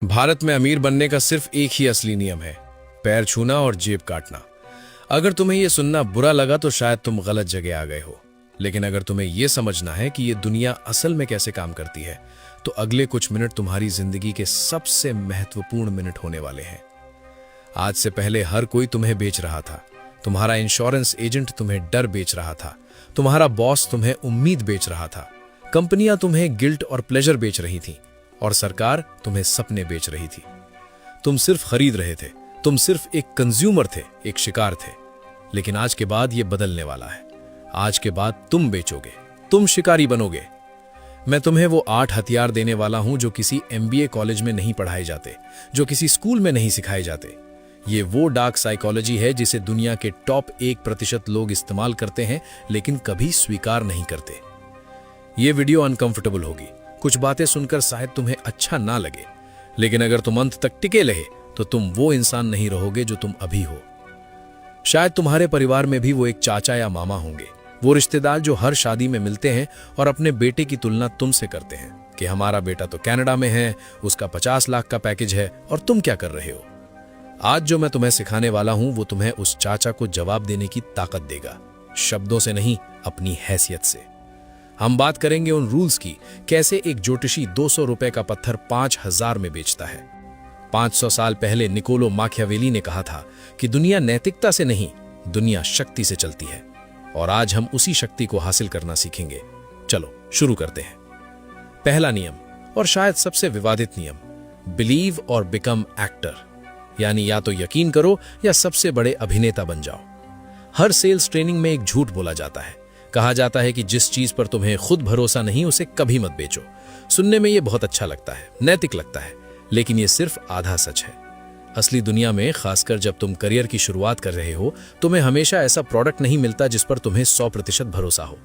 भारत में अमीर बनने का सिर्फ एक ही असली नियम है, पैर छूना और जेब काटना। अगर तुम्हें यह सुनना बुरा लगा तो शायद तुम गलत जगह आ गए हो, लेकिन अगर तुम्हें यह समझना है कि यह दुनिया असल में कैसे काम करती है, तो अगले कुछ मिनट तुम्हारी जिंदगी के सबसे महत्वपूर्ण मिनट होने वाले हैं। आज से पहले हर कोई तुम्हें बेच रहा था। तुम्हारा इंश्योरेंस एजेंट तुम्हें डर बेच रहा था, तुम्हारा बॉस तुम्हें उम्मीद बेच रहा था, कंपनियां तुम्हें गिल्ट और प्लेजर बेच रही थी, और सरकार तुम्हें सपने बेच रही थी। तुम सिर्फ खरीद रहे थे, तुम सिर्फ एक कंज्यूमर थे, एक शिकार थे। लेकिन आज के बाद यह बदलने वाला है। आज के बाद तुम बेचोगे, तुम शिकारी बनोगे। मैं तुम्हें वो 8 हथियार देने वाला हूं जो किसी MBA कॉलेज में नहीं पढ़ाए जाते, जो किसी स्कूल में नहीं सिखाए जाते। ये वो डार्क साइकोलॉजी है जिसे दुनिया के टॉप 1% लोग इस्तेमाल करते हैं, लेकिन कभी स्वीकार नहीं करते। ये वीडियो अनकंफर्टेबल होगी, कुछ बातें सुनकर शायद तुम्हें अच्छा ना लगे, लेकिन अगर तुम अंत तक टिके रहे तो तुम वो इंसान नहीं रहोगे जो तुम अभी हो। शायद तुम्हारे परिवार में भी वो एक चाचा या मामा होंगे, वो रिश्तेदार जो हर शादी में मिलते हैं और अपने बेटे की तुलना तुमसे करते हैं कि हमारा बेटा तो कनाडा में है, उसका 50 लाख का पैकेज है और तुम क्या कर रहे हो। आज जो मैं तुम्हें सिखाने वाला हूं वो तुम्हें उस चाचा को जवाब देने की ताकत देगा, शब्दों से नहीं, अपनी हैसियत से। हम बात करेंगे उन रूल्स की, कैसे एक ज्योतिषी 200 रुपए का पत्थर 5000 में बेचता है। 500 साल पहले निकोलो माकियावेली ने कहा था कि दुनिया नैतिकता से नहीं, दुनिया शक्ति से चलती है, और आज हम उसी शक्ति को हासिल करना सीखेंगे। चलो शुरू करते हैं। पहला नियम, और शायद सबसे विवादित नियम, बिलीव और बिकम एक्टर, यानी या तो यकीन करो या सबसे बड़े अभिनेता बन जाओ। हर सेल्स ट्रेनिंग में एक झूठ बोला जाता है। कहा जाता है कि जिस चीज पर तुम्हें खुद भरोसा नहीं उसे कभी मत बेचो। सुनने में यह बहुत अच्छा लगता है, नैतिक लगता है, लेकिन यह सिर्फ आधा सच है। असली दुनिया में, खासकर जब तुम करियर की शुरुआत कर रहे हो, तुम्हें हमेशा ऐसा प्रोडक्ट नहीं मिलता जिस पर तुम्हें 100% भरोसा हो।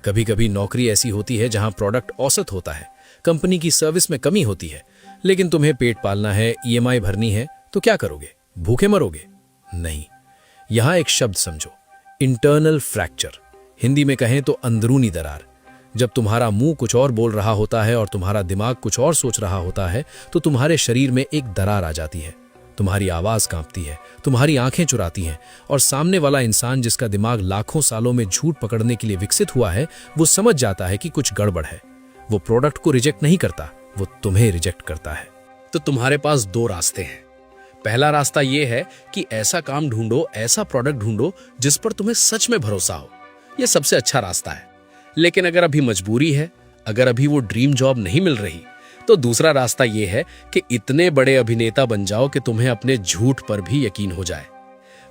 कभी कभी नौकरी ऐसी होती है जहां प्रोडक्ट औसत होता है, कंपनी की सर्विस में कमी होती है, लेकिन तुम्हें पेट पालना है, EMI भरनी है, तो क्या करोगे? भूखे मरोगे? नहीं। यहां एक शब्द समझो, इंटरनल फ्रैक्चर। हिंदी में कहें तो अंदरूनी दरार। जब तुम्हारा मुंह कुछ और बोल रहा होता है और तुम्हारा दिमाग कुछ और सोच रहा होता है, तो तुम्हारे शरीर में एक दरार आ जाती है। तुम्हारी आवाज कांपती है, तुम्हारी आंखें चुराती हैं, और सामने वाला इंसान जिसका दिमाग लाखों सालों में झूठ पकड़ने के लिए विकसित हुआ है, वो समझ जाता है कि कुछ गड़बड़ है। वो प्रोडक्ट को रिजेक्ट नहीं करता, वो तुम्हें रिजेक्ट करता है। तो तुम्हारे पास 2 रास्ते हैं। पहला रास्ता यह है कि ऐसा काम ढूंढो, ऐसा प्रोडक्ट ढूंढो जिस पर तुम्हें सच में भरोसा हो। यह सबसे अच्छा रास्ता है। लेकिन अगर अभी मजबूरी है, अगर अभी वो ड्रीम जॉब नहीं मिल रही, तो दूसरा रास्ता यह है कि इतने बड़े अभिनेता बन जाओ कि तुम्हें अपने झूठ पर भी यकीन हो जाए।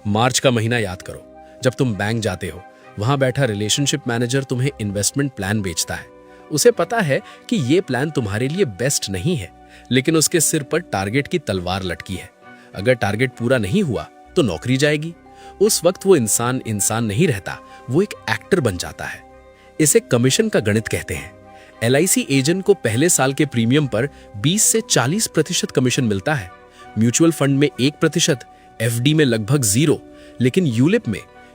मार्च का महीना याद करो, जब तुम बैंक जाते हो, वहां बैठा रिलेशनशिप मैनेजर तुम्हें इन्वेस्टमेंट प्लान बेचता है। उसे पता है कि यह प्लान तुम्हारे लिए बेस्ट नहीं है, लेकिन उसके सिर पर टारगेट की तलवार लटकी है। अगर टारगेट पूरा नहीं हुआ तो नौकरी जाएगी। उस वक्त वो इंसान नहीं रहता, वो एक एक्टर बन जाता है। इसे कमीशन का गणित कहते हैं। LIC एजेंट को पहले साल के प्रीमियम पर 20 से 40% कमीशन मिलता है। म्यूचुअल फंड में 1%, FD में लगभग 0, लेकिन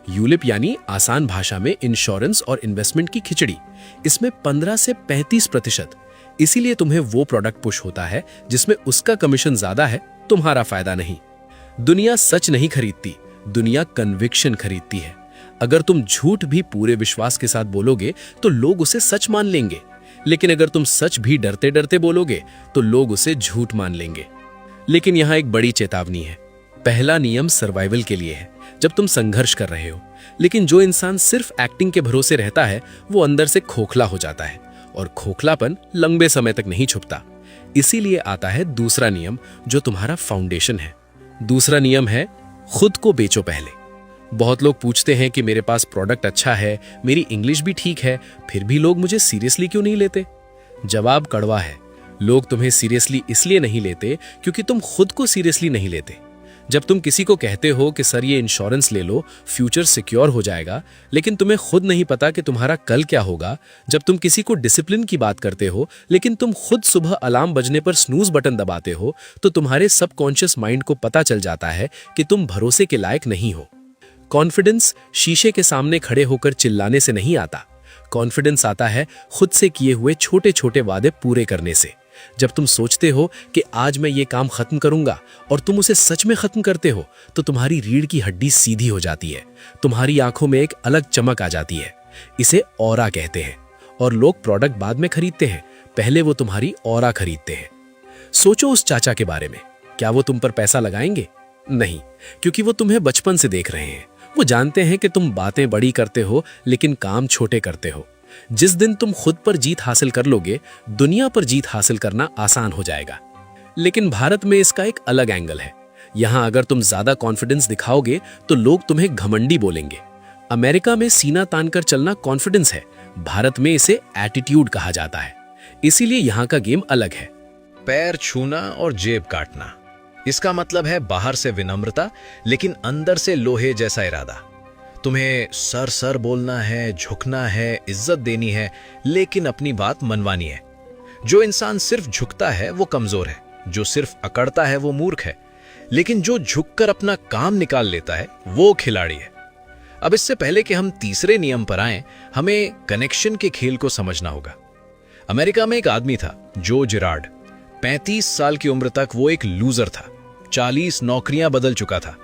यूलिप यानी आसान भाषा में इंश्योरेंस और इन्वेस्टमेंट की खिचड़ी, इसमें 15 से 35%। इसीलिए तुम्हें वो प्रोडक्ट पुश होता है जिसमें उसका कमीशन ज्यादा है, तुम्हारा फायदा नहीं। दुनिया सच नहीं खरीदती, दुनिया कन्विक्शन खरीदती है। अगर तुम झूठ भी पूरे विश्वास के साथ बोलोगे तो लोग उसे सच मान लेंगे, लेकिन अगर तुम सच भी डरते डरते बोलोगे तो लोग उसे झूठ मान लेंगे। लेकिन यहां एक बड़ी चेतावनी है। पहला नियम सर्वाइवल के लिए है, जब तुम संघर्ष कर रहे हो। लेकिन जो इंसान सिर्फ एक्टिंग के भरोसे रहता है, वो अंदर से खोखला हो जाता है, और खोखलापन लंबे समय तक नहीं छुपता। इसीलिए आता है दूसरा नियम, जो तुम्हारा फाउंडेशन है। दूसरा नियम है, खुद को बेचो पहले। बहुत लोग पूछते हैं कि मेरे पास प्रोडक्ट अच्छा है, मेरी इंग्लिश भी ठीक है, फिर भी लोग मुझे सीरियसली क्यों नहीं लेते? जवाब कड़वा है। लोग तुम्हें सीरियसली इसलिए नहीं लेते क्योंकि तुम खुद को सीरियसली नहीं लेते। जब तुम किसी को कहते हो कि सर ये इंश्योरेंस ले लो, फ्यूचर सिक्योर हो जाएगा, लेकिन तुम्हें खुद नहीं पता कि तुम्हारा कल क्या होगा। जब तुम किसी को डिसिप्लिन की बात करते हो, लेकिन तुम खुद सुबह अलार्म बजने पर स्नूज बटन दबाते हो, तो तुम्हारे सबकॉन्शियस माइंड को पता चल जाता है कि तुम भरोसे के लायक नहीं हो। कॉन्फिडेंस शीशे के सामने खड़े होकर चिल्लाने से नहीं आता। कॉन्फिडेंस आता है खुद से किए हुए छोटे छोटे वादे पूरे करने से। जब तुम सोचते हो कि आज मैं ये काम खत्म करूंगा और तुम उसे सच में खत्म करते हो तो तुम्हारी रीढ़ की हड्डी सीधी हो जाती है, तुम्हारी आंखों में एक अलग चमक आ जाती है। इसे ऑरा कहते हैं। और लोग प्रोडक्ट बाद में खरीदते हैं, पहले वो तुम्हारी ऑरा खरीदते हैं। सोचो उस चाचा के बारे में, क्या वो तुम पर पैसा लगाएंगे? नहीं, क्योंकि वो तुम्हें बचपन से देख रहे हैं। वो जानते हैं कि तुम बातें बड़ी करते हो लेकिन काम छोटे करते हो। जिस दिन तुम खुद पर जीत हासिल कर लोगे, दुनिया पर जीत हासिल करना आसान हो जाएगा। लेकिन भारत में इसका एक अलग एंगल है। यहां अगर तुम ज्यादा कॉन्फिडेंस दिखाओगे तो लोग तुम्हें घमंडी बोलेंगे। अमेरिका में सीना तानकर चलना कॉन्फिडेंस है, भारत में इसे एटीट्यूड कहा जाता है। इसीलिए यहां का गेम अलग है। पैर छूना और जेब काटना, इसका मतलब है बाहर से विनम्रता लेकिन अंदर से लोहे जैसा इरादा। तुम्हें सर सर बोलना है, झुकना है, इज्जत देनी है, लेकिन अपनी बात मनवानी है। जो इंसान सिर्फ झुकता है वो कमजोर है, जो सिर्फ अकड़ता है वो मूर्ख है, लेकिन जो झुककर अपना काम निकाल लेता है वो खिलाड़ी है। अब इससे पहले कि हम तीसरे नियम पर आएं, हमें कनेक्शन के खेल को समझना होगा। अमेरिका में एक आदमी था, जो जिरार्ड। 35 साल की उम्र तक वो एक लूजर था, 40 नौकरियां बदल चुका था,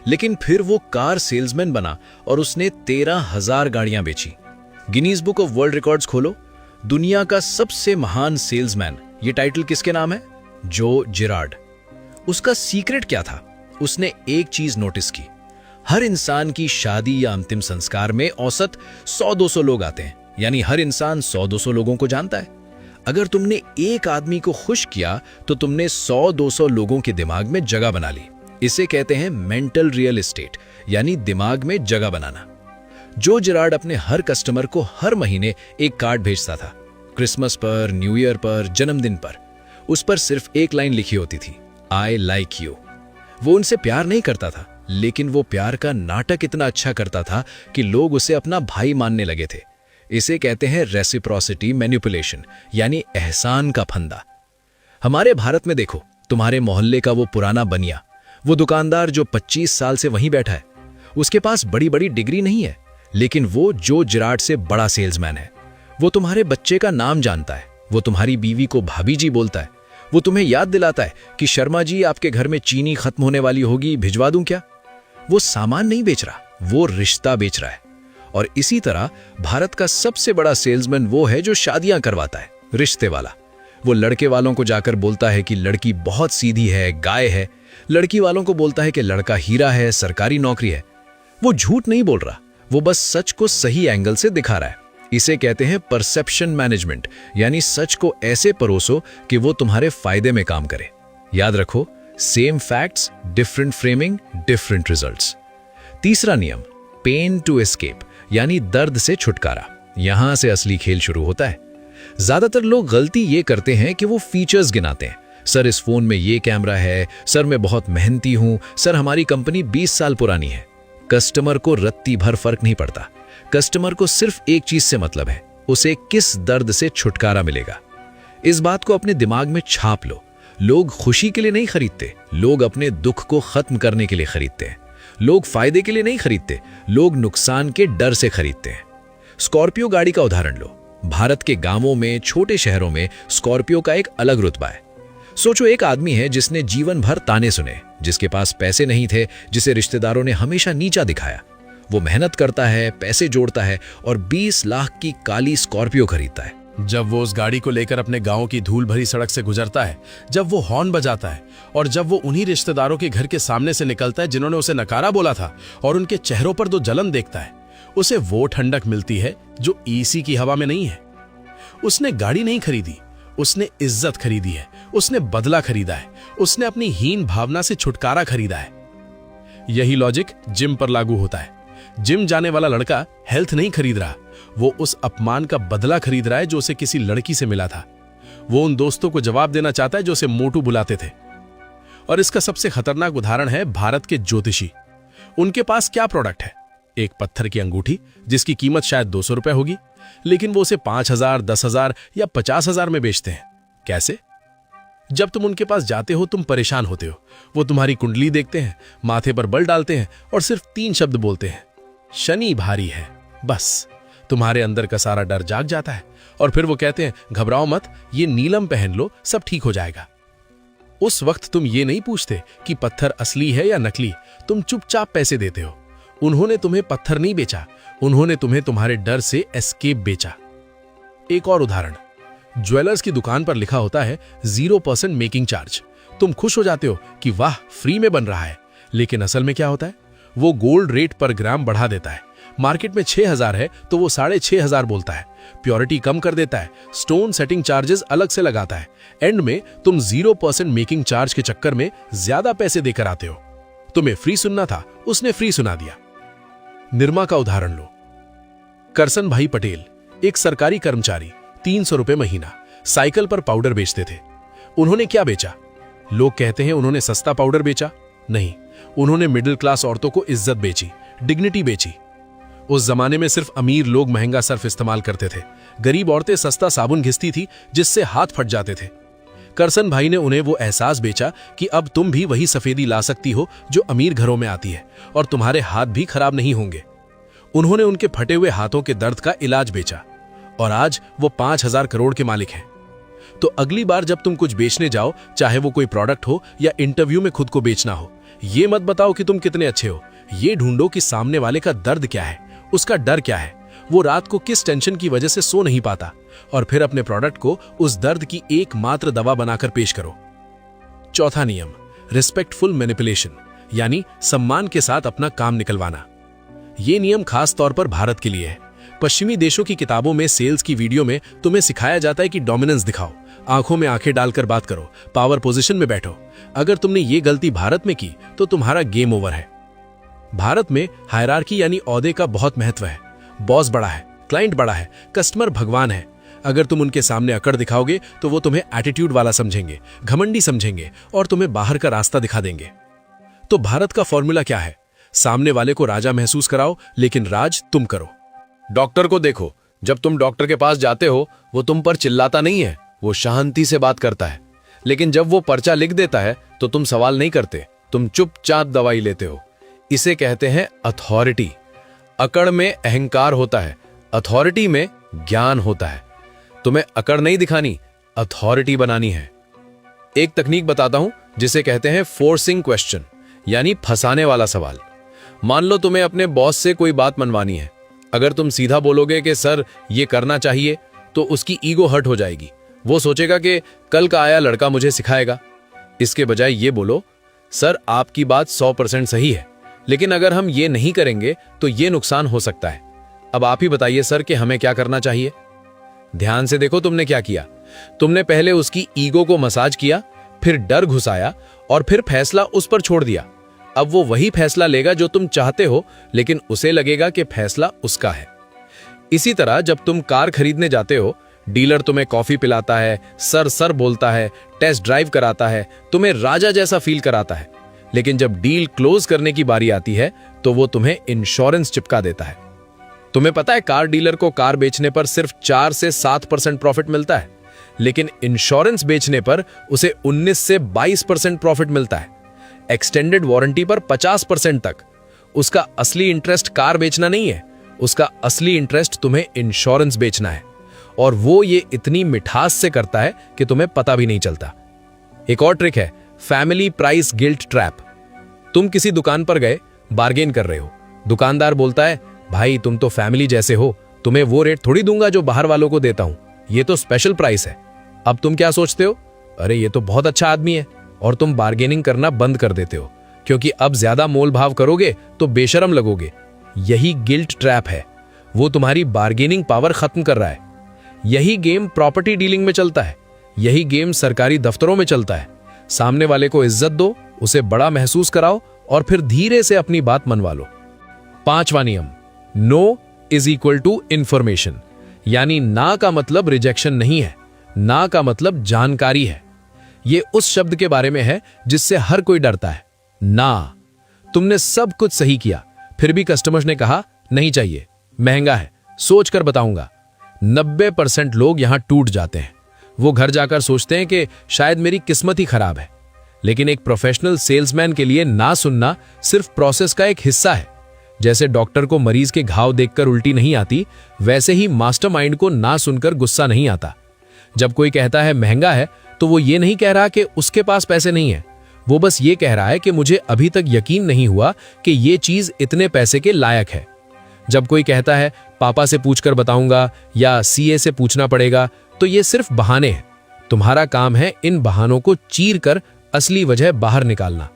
लेकिन फिर वो कार सेल्समैन बना और उसने 13,000 गाड़ियां बेची। Guinness book of world records खोलो, दुनिया का सबसे महान सेल्समैन, ये टाइटल किसके नाम है? जो जिरार्ड। उसका सीक्रेट क्या था? उसने एक चीज नोटिस की, हर इंसान की शादी या अंतिम संस्कार में औसत 100-200 लोग आते हैं, यानी हर इंसान 100-200 लोगों को जानता है। अगर तुमने एक आदमी को खुश किया तो तुमने 100-200 लोगों के दिमाग में जगह बना ली। इसे कहते हैं मेंटल रियल एस्टेट, यानी दिमाग में जगह बनाना। जो जिरार्ड अपने हर कस्टमर को हर महीने एक कार्ड भेजता था, क्रिसमस पर, न्यू ईयर पर, जन्मदिन पर। उस पर सिर्फ एक लाइन लिखी होती थी, आई लाइक यू। वो उनसे प्यार नहीं करता था, लेकिन वो प्यार का नाटक इतना अच्छा करता था कि लोग उसे अपना भाई मानने लगे थे। इसे कहते हैं रेसिप्रोसिटी मैनिपुलेशन, यानी एहसान का फंदा। हमारे भारत में देखो, तुम्हारे मोहल्ले का वो पुराना बनिया, वो दुकानदार जो 25 साल से वहीं बैठा है, उसके पास बड़ी बड़ी डिग्री नहीं है, लेकिन वो जो जिरार्ड से बड़ा सेल्समैन है। वो तुम्हारे बच्चे का नाम जानता है, वो तुम्हारी बीवी को भाभी जी बोलता है, वो तुम्हें याद दिलाता है कि शर्मा जी आपके घर में चीनी खत्म होने वाली होगी, भिजवा दूं क्या? वो सामान नहीं बेच रहा, वो रिश्ता बेच रहा है। और इसी तरह भारत का सबसे बड़ा सेल्समैन वो है जो शादियां करवाता है, रिश्ते वाला। वो लड़के वालों को जाकर बोलता है कि लड़की बहुत सीधी है, गाय है। लड़की वालों को बोलता है कि लड़का हीरा है, सरकारी नौकरी है। वो झूठ नहीं बोल रहा, वो बस सच को सही एंगल से दिखा रहा है। इसे कहते हैं परसेप्शन मैनेजमेंट, यानी सच को ऐसे परोसो कि वो तुम्हारे फायदे में काम करे। याद रखो, same facts, different framing, different results. तीसरा नियम, पेन टू एस्केप, यानी दर्द से छुटकारा। यहां से असली खेल शुरू होता है। ज्यादातर लोग गलती ये करते हैं कि वो फीचर्स गिनाते हैं। सर इस फोन में ये कैमरा है, सर मैं बहुत मेहनती हूं, सर हमारी कंपनी 20 साल पुरानी है। कस्टमर को रत्ती भर फर्क नहीं पड़ता। कस्टमर को सिर्फ एक चीज से मतलब है, उसे किस दर्द से छुटकारा मिलेगा। इस बात को अपने दिमाग में छाप लो। लोग खुशी के लिए नहीं खरीदते, लोग अपने दुख को खत्म करने के लिए खरीदते हैं। लोग फायदे के लिए नहीं खरीदते, लोग नुकसान के डर से खरीदते हैं। स्कॉर्पियो गाड़ी का उदाहरण लो। भारत के गांवों में, छोटे शहरों में स्कॉर्पियो का एक अलग रुतबा है। सोचो, एक आदमी है जिसने जीवन भर ताने सुने, जिसके पास पैसे नहीं थे, जिसे रिश्तेदारों ने हमेशा नीचा दिखाया। वो मेहनत करता है, पैसे जोड़ता है और 20 लाख की काली स्कॉर्पियो खरीदता है। जब वो उस गाड़ी को लेकर अपने गांव की धूल भरी सड़क से गुजरता है, जब वो हॉर्न बजाता है और जब वो उन्हीं रिश्तेदारों के घर के सामने से निकलता है जिन्होंने उसे नकारा बोला था और उनके चेहरों पर दो जलन देखता है, उसे वो ठंडक मिलती है जो एसी की हवा में नहीं है। उसने गाड़ी नहीं खरीदी, उसने इज्जत खरीदी है, उसने बदला खरीदा है, उसने अपनी हीन भावना से छुटकारा खरीदा है। यही लॉजिक जिम पर लागू होता है। जिम जाने वाला लड़का हेल्थ नहीं खरीद रहा, वो उस अपमान का बदला खरीद रहा है जो उसे किसी लड़की से मिला था। वो उन दोस्तों को जवाब देना चाहता है जो उसे मोटू बुलाते थे। और इसका सबसे खतरनाक उदाहरण है भारत के ज्योतिषी। उनके पास क्या प्रोडक्ट है? एक पत्थर की अंगूठी जिसकी कीमत शायद 200 रुपए होगी, लेकिन वो उसे 5,000, 10,000 या 50,000 में बेचते हैं। कैसे? जब तुम उनके पास जाते हो तुम परेशान होते हो। वो तुम्हारी कुंडली देखते हैं, माथे पर बल डालते हैं और सिर्फ 3 शब्द बोलते हैं, शनि भारी है। बस तुम्हारे अंदर का सारा डर जाग जाता है और फिर वो कहते हैं घबराओ मत, ये नीलम पहन लो, सब ठीक हो जाएगा। उस वक्त तुम ये नहीं पूछते कि पत्थर असली है या नकली, तुम चुपचाप पैसे देते हो। उन्होंने तुम्हें पत्थर नहीं बेचा, उन्होंने तुम्हें तुम्हारे डर से एस्केप बेचा। एक और उदाहरण, ज्वेलर्स की दुकान पर लिखा होता है 0% मेकिंग चार्ज। तुम खुश हो जाते हो कि वाह फ्री में बन रहा है, लेकिन असल में क्या होता है? वो गोल्ड रेट पर ग्राम बढ़ा देता है। मार्केट में 6000 है तो वो 6500 बोलता है, प्योरिटी कम कर देता है, स्टोन सेटिंग चार्जेस अलग से लगाता है। एंड में तुम 0% मेकिंग चार्ज के चक्कर में ज्यादा पैसे देकर आते हो। तुम्हें फ्री सुनना था, उसने फ्री सुना दिया। निरमा का उदाहरण लो। करसन भाई पटेल एक सरकारी कर्मचारी, 300 रुपए महीना, साइकिल पर पाउडर बेचते थे। उन्होंने क्या बेचा? लोग कहते हैं उन्होंने सस्ता पाउडर बेचा। नहीं, उन्होंने मिडिल क्लास औरतों को इज्जत बेची, डिग्निटी बेची। उस जमाने में सिर्फ अमीर लोग महंगा सर्फ इस्तेमाल करते थे, गरीब औरतें सस्ता साबुन घिसती थी जिससे हाथ फट जाते थे। करसन भाई ने उन्हें वो एहसास बेचा कि अब तुम भी वही सफेदी ला सकती हो जो अमीर घरों में आती है, और तुम्हारे हाथ भी खराब नहीं होंगे। उन्होंने उनके फटे हुए हाथों के दर्द का इलाज बेचा, और आज वो 5000 करोड़ के मालिक हैं। तो अगली बार जब तुम कुछ बेचने जाओ, चाहे वो कोई प्रोडक्ट हो या इंटरव्यू में खुद को बेचना हो, ये मत बताओ कि तुम कितने अच्छे हो, ये ढूंढो कि सामने वाले का दर्द क्या है, उसका डर क्या है, वो रात को किस टेंशन की वजह से सो नहीं पाता, और फिर अपने प्रोडक्ट को उस दर्द की एकमात्र दवा बनाकर पेश करो। चौथा नियम, रिस्पेक्टफुल मैनिपुलेशन, यानी सम्मान के साथ अपना काम निकलवाना। ये नियम खास तौर पर भारत के लिए है। पश्चिमी देशों की किताबों में, सेल्स की वीडियो में तुम्हें सिखाया जाता है कि डोमिनेंस दिखाओ, आंखों में आंखें डालकर बात करो, पावर पोजीशन में बैठो। अगर तुमने ये गलती भारत में की तो तुम्हारा गेम ओवर है। भारत में हायरार्की यानी औहदे का बहुत महत्व है। बॉस बड़ा है, क्लाइंट बड़ा है, कस्टमर भगवान है। अगर तुम उनके सामने अकड़ दिखाओगे तो वो तुम्हें एटीट्यूड वाला समझेंगे, घमंडी समझेंगे, और तुम्हें बाहर का रास्ता दिखा देंगे। तो भारत का फॉर्मूला क्या है? सामने वाले को राजा महसूस कराओ, लेकिन राज तुम करो। डॉक्टर को देखो, जब तुम डॉक्टर के पास जाते हो वो तुम पर चिल्लाता नहीं है, वो शांति से बात करता है। लेकिन जब वो पर्चा लिख देता है तो तुम सवाल नहीं करते, तुम चुपचाप दवाई लेते हो। इसे कहते हैं अथॉरिटी। अकड़ में अहंकार होता है, अथॉरिटी में ज्ञान होता है। तुम्हें अकड़ नहीं दिखानी, अथॉरिटी बनानी है। एक तकनीक बताता हूं जिसे कहते हैं फोर्सिंग क्वेश्चन, यानी फंसाने वाला सवाल। मान लो तुम्हें अपने बॉस से कोई बात मनवानी है। अगर तुम सीधा बोलोगे कि सर ये करना चाहिए, तो उसकी ईगो हर्ट हो जाएगी। वो सोचेगा कि कल का आया लड़का मुझे सिखाएगा। इसके बजाय ये बोलो, सर आपकी बात 100% सही है, लेकिन अगर हम ये नहीं करेंगे तो ये नुकसान हो सकता है। अब आप ही बताइए सर कि हमें क्या करना चाहिए। ध्यान से देखो तुमने क्या किया। तुमने पहले उसकी ईगो को मसाज किया, फिर डर घुसाया, और फिर फैसला उस पर छोड़ दिया। अब वो वही फैसला लेगा जो तुम चाहते हो, लेकिन उसे लगेगा कि फैसला उसका है। इसी तरह जब तुम कार खरीदने जाते हो, डीलर तुम्हें कॉफी पिलाता है, सर सर बोलता है, टेस्ट ड्राइव कराता है, तुम्हें राजा जैसा फील कराता है। लेकिन जब डील क्लोज करने की बारी आती है तो वो तुम्हें इंश्योरेंस चिपका देता है। तुम्हें पता है कार डीलर को कार बेचने पर सिर्फ 4 से 7% प्रॉफिट मिलता है, लेकिन इंश्योरेंस बेचने पर उसे 19 से 22% प्रॉफिट मिलता है। एक्सटेंडेड वारंटी पर 50% तक। उसका असली इंटरेस्ट कार बेचना नहीं है, उसका असली इंटरेस्ट तुम्हें इंश्योरेंस बेचना है, और वो ये इतनी मिठास से करता है कि तुम्हें पता भी नहीं चलता। एक और ट्रिक है, फैमिली प्राइस गिल्ट ट्रैप। तुम किसी दुकान पर गए, बार्गेन कर रहे हो। दुकानदार बोलता है, भाई तुम तो फैमिली जैसे हो, तुम्हें वो रेट थोड़ी दूंगा जो बाहर वालों को देता हूं, ये तो स्पेशल प्राइस है। अब तुम क्या सोचते हो? अरे ये तो बहुत अच्छा आदमी है, और तुम बार्गेनिंग करना बंद कर देते हो, क्योंकि अब ज्यादा मोल भाव करोगे तो बेशरम लगोगे। यही गिल्ट ट्रैप है, वो तुम्हारी बार्गेनिंग पावर खत्म कर रहा है। यही गेम प्रॉपर्टी डीलिंग में चलता है, यही गेम सरकारी दफ्तरों में चलता है। सामने वाले को इज्जत दो, उसे बड़ा महसूस कराओ, और फिर धीरे से अपनी बात मनवा लो। 5वां नियम, no is equal to information, यानी ना का मतलब रिजेक्शन नहीं है, ना का मतलब जानकारी है। यह उस शब्द के बारे में है जिससे हर कोई डरता है, ना। तुमने सब कुछ सही किया, फिर भी कस्टमर्स ने कहा नहीं चाहिए, महंगा है, सोच कर बताऊंगा। 90% लोग यहां टूट जाते हैं। वो घर जाकर सोचते हैं कि शायद मेरी किस्मत ही खराब है। लेकिन एक प्रोफेशनल सेल्समैन के लिए ना सुनना सिर्फ प्रोसेस का एक हिस्सा है। जैसे डॉक्टर को मरीज के घाव देखकर उल्टी नहीं आती, वैसे ही मास्टरमाइंड को ना सुनकर गुस्सा नहीं आता। जब कोई कहता है महंगा है, तो वो ये नहीं कह रहा कि उसके पास पैसे नहीं है, वो बस ये कह रहा है कि मुझे अभी तक यकीन नहीं हुआ कि ये चीज इतने पैसे के लायक है। जब कोई कहता है पापा से पूछकर बताऊंगा या सीए से पूछना पड़ेगा, तो ये सिर्फ बहाने हैं। तुम्हारा काम है इन बहानों को चीर कर असली वजह बाहर निकालना।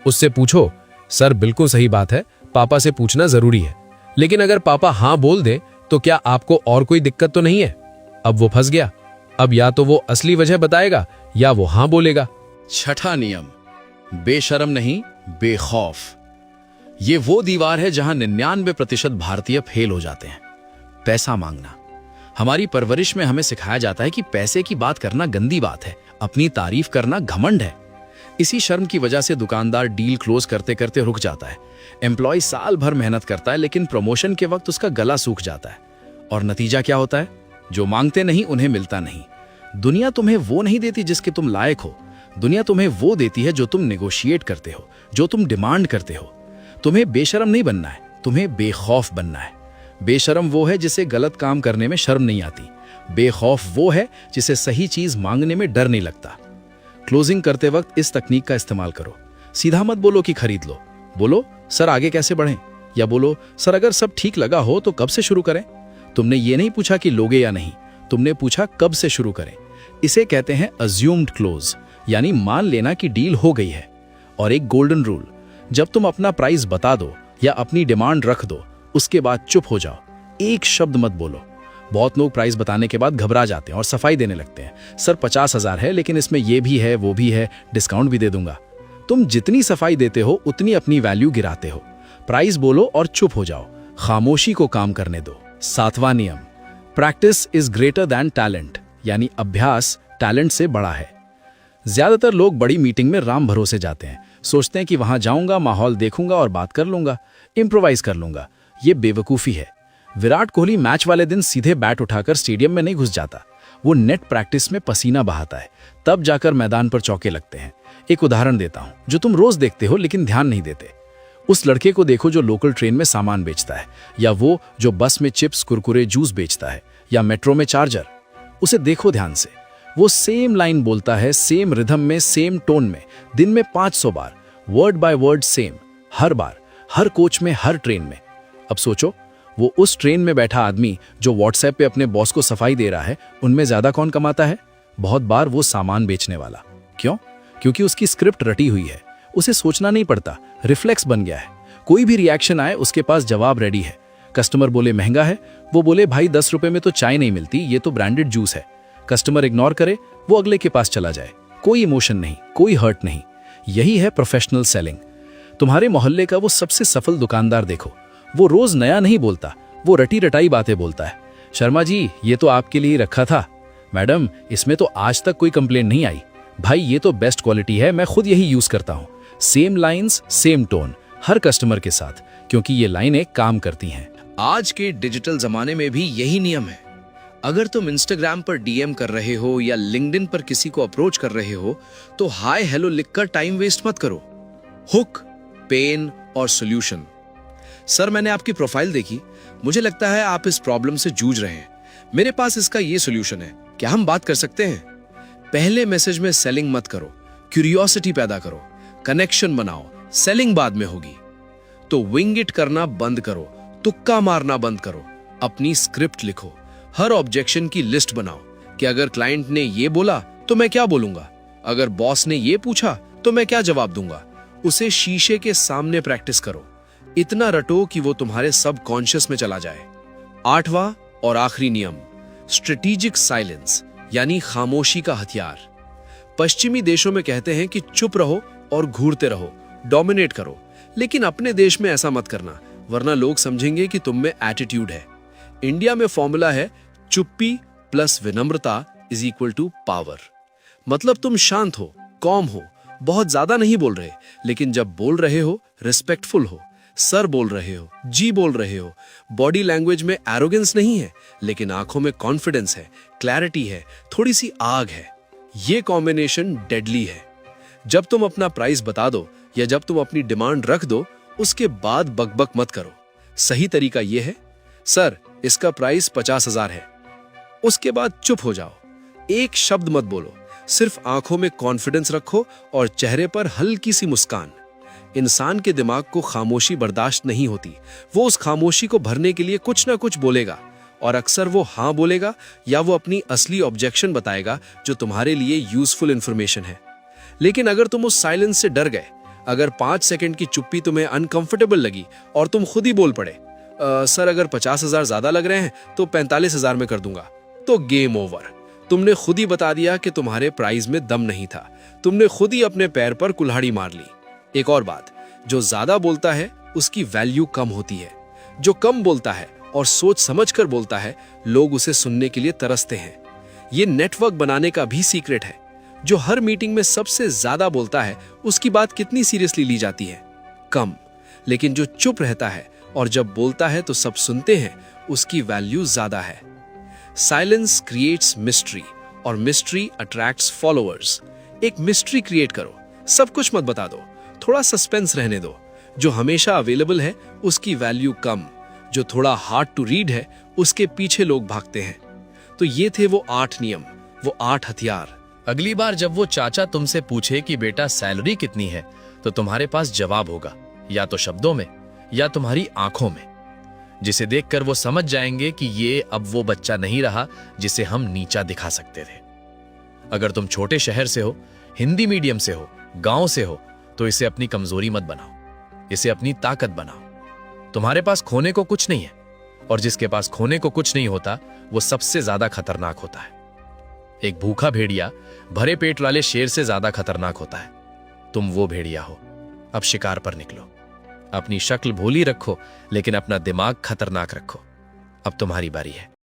उससे पूछो, सर बिल्कुल सही बात है, पापा से पूछना जरूरी है, लेकिन अगर पापा हाँ बोल दे तो क्या आपको और कोई दिक्कत तो नहीं है? अब वो फंस गया। अब या तो वो असली वजह बताएगा या वो हाँ बोलेगा। छठा नियम, बेशरम नहीं बेखौफ। ये वो दीवार है जहां 99% भारतीय फेल हो जाते हैं। पैसा मांगना। हमारी परवरिश में हमें सिखाया जाता है कि पैसे की बात करना गंदी बात है, अपनी तारीफ करना घमंड है। इसी शर्म की वजह से दुकानदार डील क्लोज करते करते रुक जाता है। एम्प्लॉय साल भर मेहनत करता है, लेकिन प्रमोशन के वक्त उसका गला सूख जाता है। और नतीजा क्या होता है? जो मांगते नहीं उन्हें मिलता नहीं। दुनिया तुम्हें वो नहीं देती जिसके तुम लायक हो। दुनिया तुम्हें वो देती है जो तुम नेगोशिएट करते हो, जो तुम डिमांड करते हो। तुम्हें बेशरम नहीं बनना है, तुम्हें बेखौफ बनना है। बेशरम वो है जिसे गलत काम करने में शर्म नहीं आती। बेखौफ वो है जिसे सही चीज मांगने में डर नहीं लगता। क्लोजिंग करते वक्त इस तकनीक का इस्तेमाल करो। सीधा मत बोलो कि खरीद लो, बोलो सर आगे कैसे बढ़ें, या बोलो सर अगर सब ठीक लगा हो तो कब से शुरू करें। तुमने ये नहीं पूछा कि लोगे या नहीं, तुमने पूछा कब से शुरू करें। इसे कहते हैं अज्यूम्ड क्लोज, यानी मान लेना कि डील हो गई है। और एक गोल्डन रूल, जब तुम अपना प्राइस बता दो या अपनी डिमांड रख दो, उसके बाद चुप हो जाओ, एक शब्द मत बोलो। बहुत लोग प्राइस बताने के बाद घबरा जाते हैं और सफाई देने लगते हैं। सर 50,000 है, लेकिन इसमें ये भी है वो भी है, डिस्काउंट भी दे दूंगा। तुम जितनी सफाई देते हो उतनी अपनी वैल्यू गिराते हो। प्राइस बोलो और चुप हो जाओ, खामोशी को काम करने दो। सातवां नियम, practice is greater than talent, यानी अभ्यास टैलेंट से बड़ा है। ज्यादातर लोग बड़ी मीटिंग में राम भरोसे जाते हैं, सोचते हैं कि वहां जाऊंगा, माहौल देखूंगा और बात कर लूंगा, इंप्रोवाइज कर लूंगा। ये बेवकूफी है। विराट कोहली मैच वाले दिन सीधे बैट उठाकर स्टेडियम में नहीं घुस जाता। वो नेट प्रैक्टिस में पसीना बहाता है, तब जाकर मैदान पर चौके लगते हैं। एक उदाहरण देता हूं जो तुम रोज देखते हो लेकिन ध्यान नहीं देते। उस लड़के को देखो जो लोकल ट्रेन में सामान बेचता है, या वो जो बस में चिप्स कुरकुरे जूस बेचता है, या मेट्रो में चार्जर। उसे देखो ध्यान से, वो सेम लाइन बोलता है, सेम रिदम में, सेम टोन में, दिन में 500 बार, वर्ड बाय वर्ड सेम, हर बार, हर कोच में, हर ट्रेन में। अब सोचो, वो उस ट्रेन में बैठा आदमी जो व्हाट्सएप पे अपने बॉस को सफाई दे रहा है, उनमें ज्यादा कौन कमाता है? बहुत बार वो सामान बेचने वाला। क्यों? क्योंकि उसकी स्क्रिप्ट रटी हुई है, उसे सोचना नहीं पड़ता, रिफ्लेक्स बन गया है। कोई भी रिएक्शन आए उसके पास जवाब रेडी है। कस्टमर बोले महंगा है, वो बोले भाई 10 रुपए में तो चाय नहीं मिलती, ये तो ब्रांडेड जूस है। कस्टमर इग्नोर करे, वो अगले के पास चला जाए। कोई इमोशन नहीं, कोई हर्ट नहीं। यही है प्रोफेशनल सेलिंग। तुम्हारे मोहल्ले का वो सबसे सफल दुकानदार देखो, वो रोज नया नहीं बोलता, वो रटी रटाई बातें बोलता है। शर्मा जी ये तो आपके लिए रखा था, मैडम इसमें तो आज तक कोई कंप्लेंट नहीं आई, भाई ये तो बेस्ट क्वालिटी है, मैं खुद यही यूज करता हूँ। सेम लाइंस सेम टोन हर कस्टमर के साथ, क्योंकि ये लाइनें काम करती हैं। आज के डिजिटल जमाने में भी यही नियम है। अगर तुम इंस्टाग्राम पर डीएम कर रहे हो या लिंक्डइन पर किसी को अप्रोच कर रहे हो, तो हाय हेलो लिखकर टाइम वेस्ट मत करो। हुक, पेन और सॉल्यूशन। सर मैंने आपकी प्रोफाइल देखी, मुझे लगता है आप इस प्रॉब्लम से जूझ रहे हैं, मेरे पास इसका ये सॉल्यूशन है, क्या हम बात कर सकते हैं? पहले मैसेज में सेलिंग मत करो, क्यूरियोसिटी पैदा करो, कनेक्शन बनाओ, सेलिंग बाद में होगी। तो विंग इट करना बंद करो, तुक्का मारना बंद करो, अपनी स्क्रिप्ट लिखो, हर ऑब्जेक्शन की लिस्ट बनाओ कि अगर क्लाइंट ने ये बोला तो मैं क्या बोलूंगा, अगर बॉस ने ये पूछा तो मैं क्या जवाब दूंगा। उसे शीशे के सामने प्रैक्टिस करो, इतना रटो कि वो तुम्हारे सबकॉन्शियस में चला जाए। आठवां और आखिरी नियम, स्ट्रेटेजिक साइलेंस, यानी खामोशी का हथियार। पश्चिमी देशों में कहते हैं कि चुप रहो और घूरते रहो, डोमिनेट करो, लेकिन अपने देश में ऐसा मत करना, वरना लोग समझेंगे कि तुम में एटीट्यूड है। इंडिया में फॉर्मूला है चुप्पी प्लस विनम्रता इज इक्वल टू पावर। मतलब तुम शांत हो, कॉम हो, बहुत ज्यादा नहीं बोल रहे, लेकिन जब बोल रहे हो रिस्पेक्टफुल हो, सर बोल रहे हो, जी बोल रहे हो। बॉडी लैंग्वेज में एरोगेंस नहीं है, लेकिन आंखों में कॉन्फिडेंस है, क्लैरिटी है, थोड़ी सी आग है। ये कॉम्बिनेशन डेडली है। जब तुम अपना प्राइस बता दो या जब तुम अपनी डिमांड रख दो, उसके बाद बकबक मत करो, सही तरीका यह है, सर इसका प्राइस 50,000 है। उसके बाद चुप हो जाओ, एक शब्द मत बोलो, सिर्फ आंखों में कॉन्फिडेंस रखो और चेहरे पर हल्की सी मुस्कान। इंसान के दिमाग को खामोशी बर्दाश्त नहीं होती, वो उस खामोशी को भरने के लिए कुछ ना कुछ बोलेगा, और अक्सर वो हाँ बोलेगा या वो अपनी असली ऑब्जेक्शन बताएगा जो तुम्हारे लिए यूजफुल इंफॉर्मेशन है। लेकिन अगर तुम उस साइलेंस से डर गए, अगर 5 सेकंड की चुप्पी तुम्हें अनकंफर्टेबल लगी और तुम खुद ही बोल पड़े, सर अगर 50,000 ज्यादा लग रहे हैं तो 45,000 में कर दूंगा, तो गेम ओवर। तुमने खुद ही बता दिया कि तुम्हारे प्राइस में दम नहीं था, तुमने खुद ही अपने पैर पर कुल्हाड़ी मार ली। एक और बात, जो ज्यादा बोलता है उसकी वैल्यू कम होती है। जो कम बोलता है और सोच समझकर बोलता है, लोग उसे सुनने के लिए तरसते हैं। ये नेटवर्क बनाने का भी सीक्रेट है। जो हर मीटिंग में सबसे ज्यादा बोलता है उसकी बात कितनी सीरियसली ली जाती है? कम। लेकिन जो चुप रहता है और जब बोलता है तो सब सुनते हैं, उसकी वैल्यू ज्यादा है। साइलेंस क्रिएट्स मिस्ट्री और मिस्ट्री अट्रैक्ट्स फॉलोअर्स। एक मिस्ट्री क्रिएट करो, सब कुछ मत बता दो, थोड़ा सस्पेंस रहने दो। जो हमेशा अवेलेबल है उसकी वैल्यू कम, जो थोड़ा हार्ड टू रीड है उसके पीछे लोग भागते हैं। तो ये थे वो 8 नियम, वो 8 हथियार। अगली बार जब वो चाचा तुमसे पूछे कि बेटा सैलरी कितनी है, तो तुम्हारे पास जवाब होगा, या तो शब्दों में या तुम्हारी आंखों में, जिसे देखकर वो समझ जाएंगे कि ये अब वो बच्चा नहीं रहा जिसे हम नीचा दिखा सकते थे। अगर तुम छोटे शहर से हो, हिंदी मीडियम से हो, गांव से हो, तो इसे अपनी कमजोरी मत बनाओ, इसे अपनी ताकत बनाओ। तुम्हारे पास खोने को कुछ नहीं है, और जिसके पास खोने को कुछ नहीं होता वो सबसे ज्यादा खतरनाक होता है। एक भूखा भेड़िया भरे पेट वाले शेर से ज्यादा खतरनाक होता है। तुम वो भेड़िया हो, अब शिकार पर निकलो। अपनी शक्ल भोली रखो, लेकिन अपना दिमाग खतरनाक रखो। अब तुम्हारी बारी है।